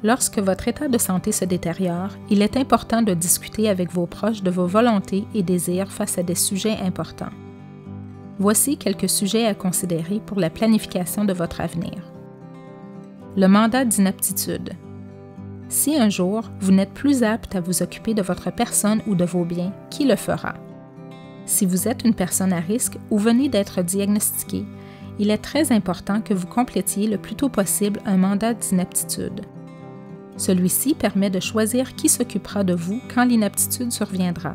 Lorsque votre état de santé se détériore, il est important de discuter avec vos proches de vos volontés et désirs face à des sujets importants. Voici quelques sujets à considérer pour la planification de votre avenir. Le mandat d'inaptitude. Si un jour, vous n'êtes plus apte à vous occuper de votre personne ou de vos biens, qui le fera? Si vous êtes une personne à risque ou venez d'être diagnostiqué, il est très important que vous complétiez le plus tôt possible un mandat d'inaptitude. Celui-ci permet de choisir qui s'occupera de vous quand l'inaptitude surviendra.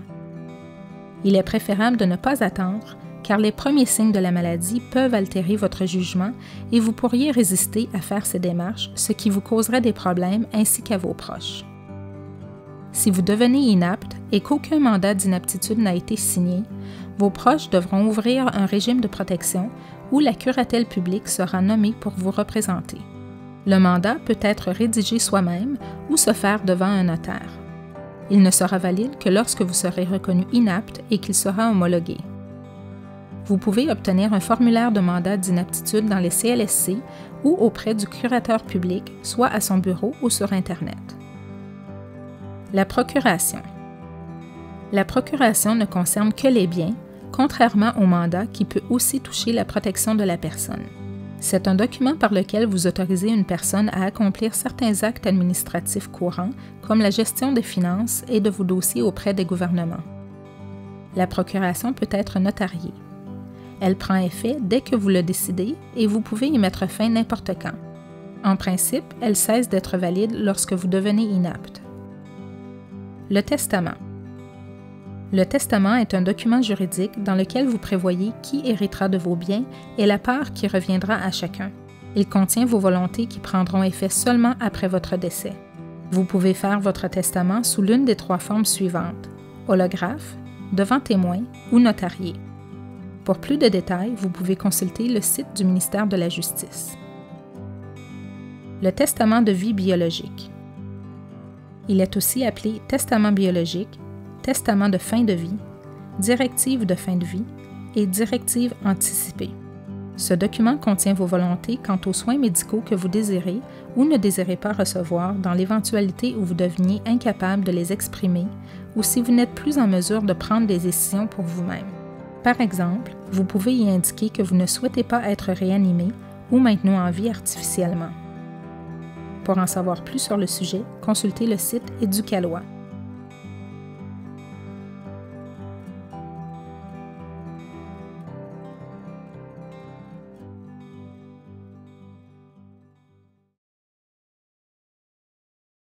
Il est préférable de ne pas attendre, car les premiers signes de la maladie peuvent altérer votre jugement et vous pourriez résister à faire ces démarches, ce qui vous causerait des problèmes ainsi qu'à vos proches. Si vous devenez inapte et qu'aucun mandat d'inaptitude n'a été signé, vos proches devront ouvrir un régime de protection où la curatelle publique sera nommée pour vous représenter. Le mandat peut être rédigé soi-même ou se faire devant un notaire. Il ne sera valide que lorsque vous serez reconnu inapte et qu'il sera homologué. Vous pouvez obtenir un formulaire de mandat d'inaptitude dans les CLSC ou auprès du curateur public, soit à son bureau ou sur Internet. La procuration. La procuration ne concerne que les biens, contrairement au mandat qui peut aussi toucher la protection de la personne. C'est un document par lequel vous autorisez une personne à accomplir certains actes administratifs courants, comme la gestion des finances et de vos dossiers auprès des gouvernements. La procuration peut être notariée. Elle prend effet dès que vous le décidez et vous pouvez y mettre fin n'importe quand. En principe, elle cesse d'être valide lorsque vous devenez inapte. Le testament. Le testament est un document juridique dans lequel vous prévoyez qui héritera de vos biens et la part qui reviendra à chacun. Il contient vos volontés qui prendront effet seulement après votre décès. Vous pouvez faire votre testament sous l'une des 3 formes suivantes: holographe, devant témoin ou notarié. Pour plus de détails, vous pouvez consulter le site du ministère de la Justice. Le testament de vie biologique. Il est aussi appelé testament biologique, testament de fin de vie, directive de fin de vie et directive anticipée. Ce document contient vos volontés quant aux soins médicaux que vous désirez ou ne désirez pas recevoir dans l'éventualité où vous deveniez incapable de les exprimer ou si vous n'êtes plus en mesure de prendre des décisions pour vous-même. Par exemple, vous pouvez y indiquer que vous ne souhaitez pas être réanimé ou maintenu en vie artificiellement. Pour en savoir plus sur le sujet, consultez le site Éducalois.